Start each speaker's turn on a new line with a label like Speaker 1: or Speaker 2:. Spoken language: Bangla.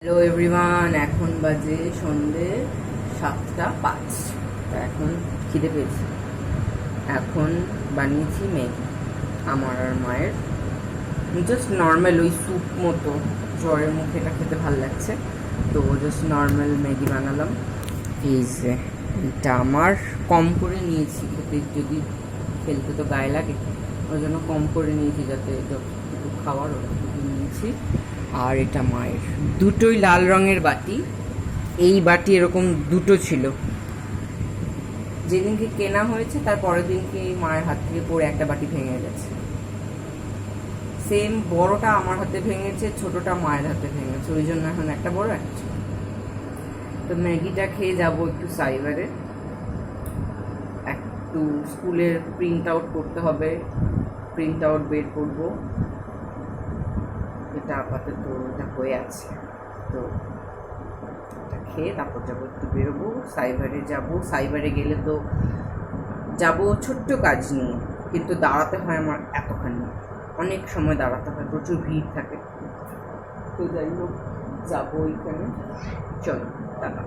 Speaker 1: হ্যালো এভরিওয়ান, এখন বাজে সন্ধে 7:05। তা এখন খিদে পেয়েছি। এখন বানিয়েছি ম্যাগি আমার আর মায়ের, জাস্ট নর্মাল ওই স্যুপ মতো। জ্বরের মুখে এটা খেতে ভালো লাগছে, তো জাস্ট নর্মাল ম্যাগি বানালাম। এই যে এটা আমার কম করে নিয়েছি, খেতে যদি খেলতে তো গায়ে লাগে, ওই জন্য কম করে নিয়েছি, যাতে যতটুকু খাওয়ার ওটুকু নিয়েছি। আর এটা মায়ের, দুটোই লাল রঙের বাটি। এই বাটি এরকম দুটো ছিল, যেদিনকে কেনা হয়েছে তার পরের দিনকে মায়ের হাত থেকে পড়ে একটা বাটি ভেঙে গেছে। সেম বড়টা আমার হাতে ভেঙেছে, ছোটটা মায়ের হাতে ভেঙেছে, ওই জন্য এখন একটা বড় একটা ছোট। তো ম্যাগিটা খেয়ে যাবো একটু সাইবারে, একটু স্কুলের প্রিন্ট আউট করতে হবে, প্রিন্ট আউট বের করবো। এটা আপাতত এটা হয়ে আছে, তো এটা খেয়ে তারপর যাবো, একটু বেরোবো, সাইবারে যাব। সাইবারে গেলে তো যাব ছোট্ট কাজ নিয়ে, কিন্তু দাঁড়াতে হয় আমার এতখানি, অনেক সময় দাঁড়াতে হয়, প্রচুর ভিড় থাকে। তো যাই হোক, যাবো ওইখানে, চলো টাটা।